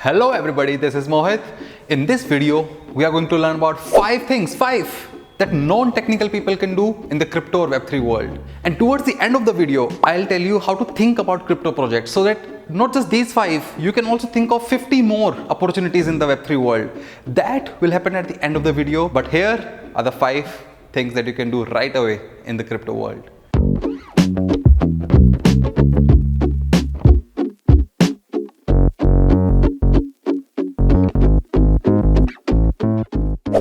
Hello everybody, this is Mohit. In this video, we are going to learn about 5 things, 5 that non-technical people can do in the crypto or Web3 world. And towards the end of the video, I'll tell you how to think about crypto projects so that not just these 5, you can also think of 50 more opportunities in the Web3 world. That will happen at the end of the video, but here are the 5 things that you can do right away in the crypto world.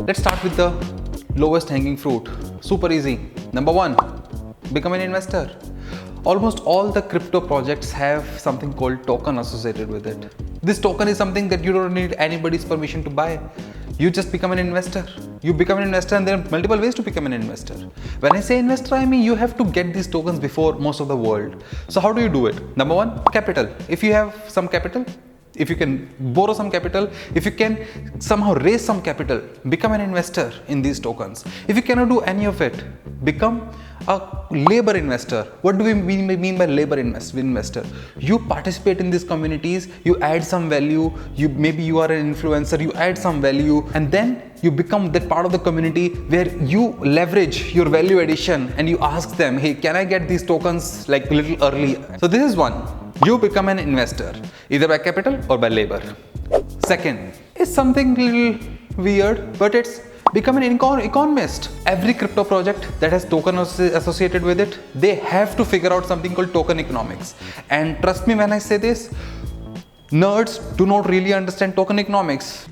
Let's start with the lowest hanging fruit. Super easy. Number 1, become an investor. Almost all the crypto projects have something called token associated with it. This token is something that you don't need anybody's permission to buy. You just become an investor. You become an investor, and there are multiple ways to become an investor. When I say investor, I mean you have to get these tokens before most of the world. So how do you do it? Number 1, capital. If you have some capital, if you can borrow some capital, if you can somehow raise some capital, become an investor in these tokens. If you cannot do any of it, become a labor investor. What do we mean by labor investor? You participate in these communities, you add some value, maybe you are an influencer, you add some value, and then you become that part of the community where you leverage your value addition and you ask them, hey, can I get these tokens like a little early? So this is one. You become an investor, either by capital or by labor. Second is something little weird, but it's become an economist. Every crypto project that has token associated with it, they have to figure out something called token economics. And trust me when I say this, nerds do not really understand token economics.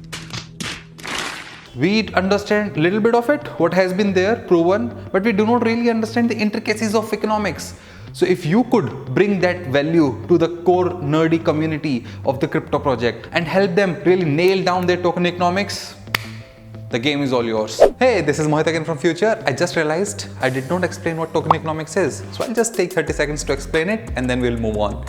We understand a little bit of it, what has been there, proven, but we do not really understand the intricacies of economics. So if you could bring that value to the core nerdy community of the crypto project and help them really nail down their token economics, the game is all yours. Hey, this is Mohit again from future. I just realized I did not explain what token economics is. So I'll just take 30 seconds to explain it and then we'll move on.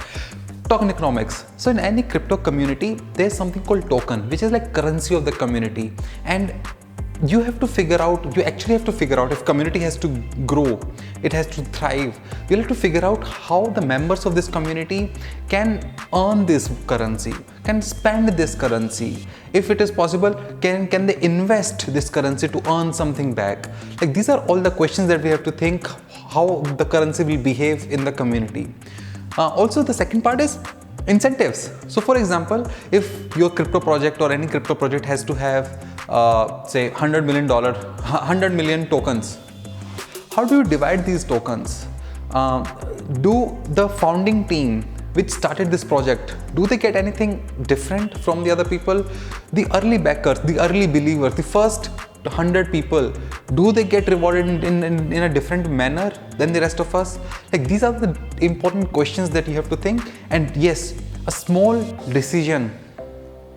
Token economics. So in any crypto community, there's something called token, which is like currency of the community. And you actually have to figure out if community has to grow, it has to thrive. You'll have to figure out how the members of this community can earn this currency, can spend this currency. If it is possible, can they invest this currency to earn something back? Like these are all the questions that we have to think how the currency will behave in the community. Also, the second part is incentives. So for example, if your crypto project or any crypto project has to have say $100 million tokens, how do you divide these tokens? Do the founding team which started this project, do they get anything different from the other people? The early backers, the early believers, the first 100 people, do they get rewarded in a different manner than the rest of us? Like these are the important questions that you have to think. And yes, a small decision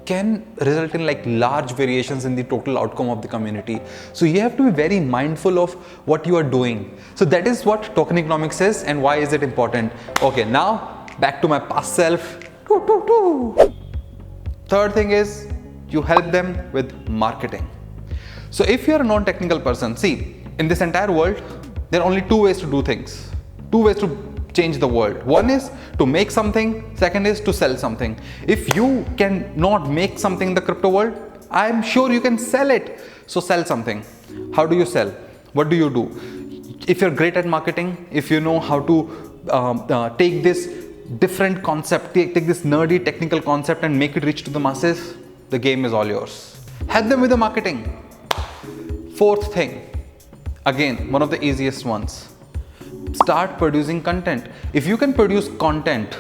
can result in like large variations in the total outcome of the community. So you have to be very mindful of what you are doing. So that is what token economics is and why is it important. Okay, now back to my past self. Third thing is you help them with marketing. So if you are a non-technical person, see, in this entire world, there are only 2 ways to do things, 2 ways to change the world. One is to make something, second is to sell something. If you can not make something in the crypto world, I'm sure you can sell it. So sell something. How do you sell? What do you do? If you're great at marketing, if you know how to take this different concept, take this nerdy technical concept and make it reach to the masses, the game is all yours. Help them with the marketing. Fourth thing, again, one of the easiest ones. Start producing content. If you can produce content,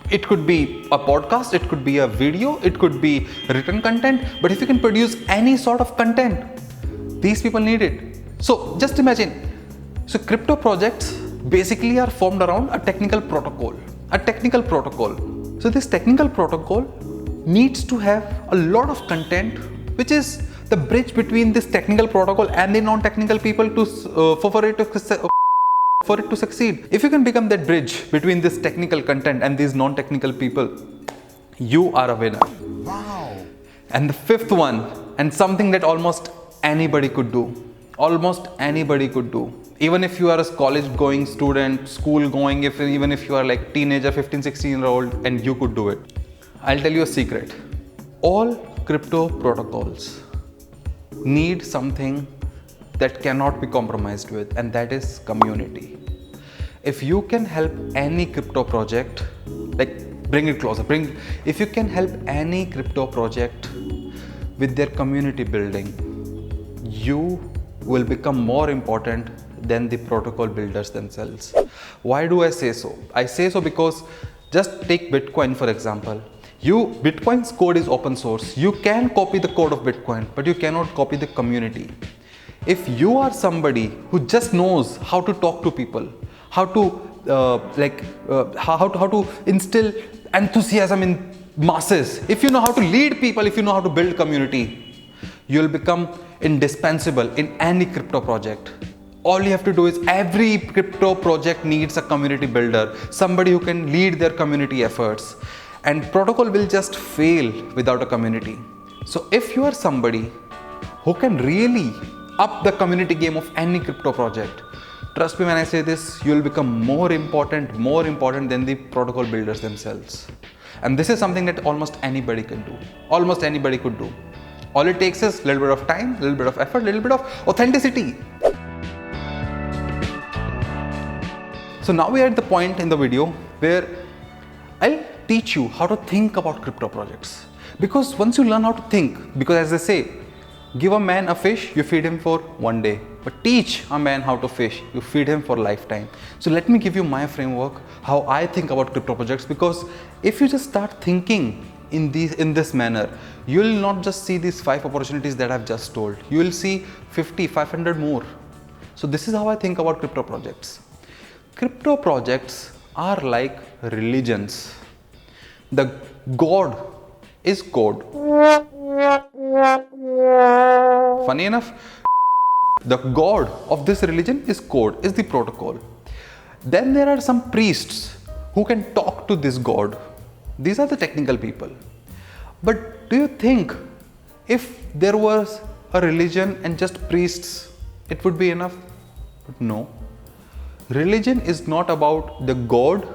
it could be a podcast, it could be a video, it could be written content, but if you can produce any sort of content, these people need it. So just imagine, so crypto projects basically are formed around a technical protocol. So this technical protocol needs to have a lot of content, which is the bridge between this technical protocol and the non-technical people for it to succeed. If you can become that bridge between this technical content and these non-technical people, you are a winner. Wow. And the fifth one, and something that almost anybody could do, even if you are a college going student, school going, even if you are like teenager, 15, 16-year-old, and you could do it. I'll tell you a secret. All crypto protocols need something that cannot be compromised with, and that is community. If you can help any crypto project, bring it closer, if you can help any crypto project with their community building, you will become more important than the protocol builders themselves. Why do I say so? I say so because just take Bitcoin for example. Bitcoin's code is open source. You can copy the code of Bitcoin, but you cannot copy the community. If you are somebody who just knows how to talk to people, how to instill enthusiasm in masses, if you know how to lead people, if you know how to build community, you will become indispensable in any crypto project. All you have to do is, every crypto project needs a community builder, somebody who can lead their community efforts, and protocol will just fail without a community. So if you are somebody who can really up the community game of any crypto project, trust me when I say this, you will become more important than the protocol builders themselves. And this is something that almost anybody can do. Almost anybody could do. All it takes is a little bit of time, a little bit of effort, a little bit of authenticity. So now we are at the point in the video where I'll teach you how to think about crypto projects. Because once you learn how to think, because as they say, give a man a fish, you feed him for one day. But teach a man how to fish, you feed him for a lifetime. So let me give you my framework, how I think about crypto projects, because if you just start thinking in this manner, you will not just see these 5 opportunities that I've just told. You will see 50, 500 more. So this is how I think about crypto projects. Crypto projects are like religions. The God is code. Funny enough, the God of this religion is code, is the protocol. Then there are some priests who can talk to this God. These are the technical people. But do you think if there was a religion and just priests, it would be enough? No. Religion is not about the God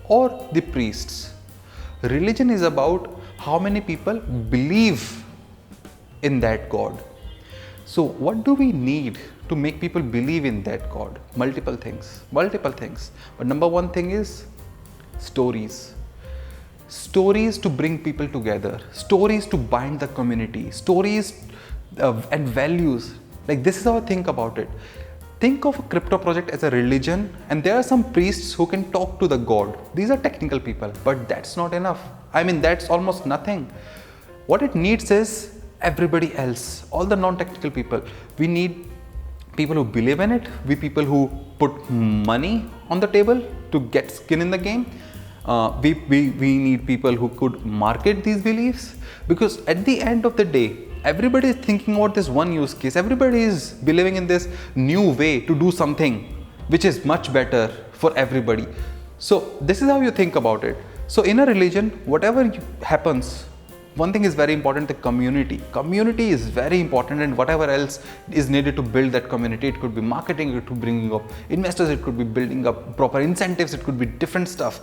or the priests. Religion is about how many people believe in that God. So what do we need to make people believe in that God? Multiple things. But number one thing is stories. Stories to bring people together. Stories to bind the community. Stories and values. Like, this is how I think about it. Think of a crypto project as a religion, and there are some priests who can talk to the God. These are technical people, but that's not enough. I mean, that's almost nothing. What it needs is everybody else, all the non-technical people. We need people who believe in it, people who put money on the table to get skin in the game. We need people who could market these beliefs, because at the end of the day, everybody is thinking about this one use case. Everybody is believing in this new way to do something which is much better for everybody. So this is how you think about it. So in a religion, whatever happens, one thing is very important, the community. Community is very important, and whatever else is needed to build that community, it could be marketing, it could be bringing up investors, it could be building up proper incentives, it could be different stuff.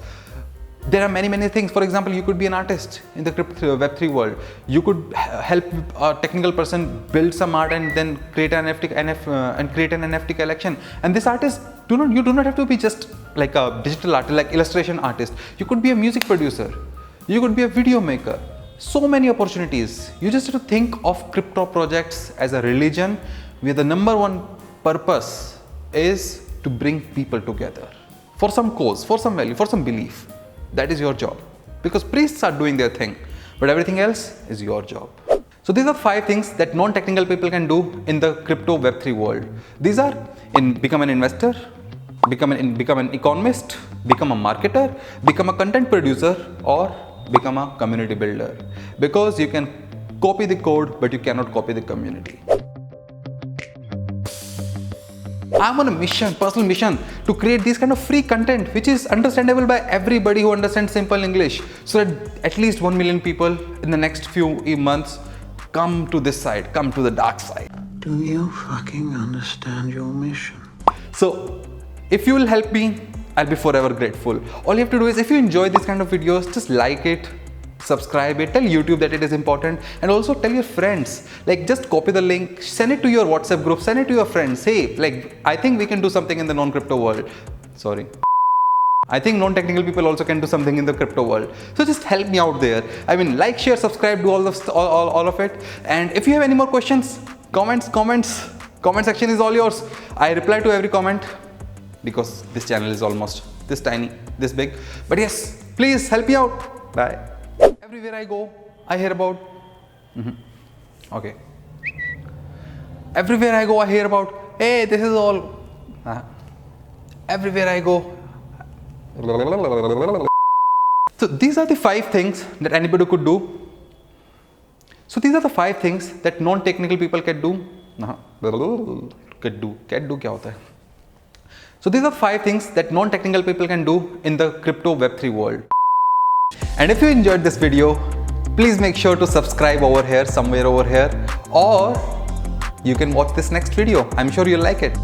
There are many things. For example, you could be an artist in the Web3 world. You could help a technical person build some art and then create an NFT collection. And this artist, you do not have to be just like a digital artist, like illustration artist. You could be a music producer. You could be a video maker. So many opportunities. You just have to think of crypto projects as a religion, where the number one purpose is to bring people together for some cause, for some value, for some belief. That is your job, because priests are doing their thing, but everything else is your job. So these are 5 things that non-technical people can do in the crypto Web3 world. These are become an investor, become an economist, become a marketer, become a content producer, or become a community builder. Because you can copy the code, but you cannot copy the community. I'm on a mission, personal mission, to create this kind of free content which is understandable by everybody who understands simple English, so that at least 1 million people in the next few months come to this side, come to the dark side. Do you fucking understand your mission? So if you will help me, I'll be forever grateful. All you have to do is, if you enjoy this kind of videos, just like it, subscribe it, tell YouTube that it is important, and also tell your friends. Like, just copy the link, send it to your WhatsApp group, send it to your friends. Hey, like, I think we can do something in the non-crypto world. Sorry. I think non-technical people also can do something in the crypto world. So just help me out there. I mean, like, share, subscribe, do all of it. And if you have any more questions, comment section is all yours. I reply to every comment because this channel is almost this tiny, this big. But yes, please help me out. Bye. Everywhere I go, I hear about. Okay. Everywhere I go, I hear about. Hey, this is all. Everywhere I go. So these are the 5 things that anybody could do. So these are the 5 things that non-technical people can do. Can do क्या होता है? So these are 5 things that non-technical people can do in the crypto Web3 world. And if you enjoyed this video, please make sure to subscribe over here, somewhere over here, or you can watch this next video. I'm sure you'll like it.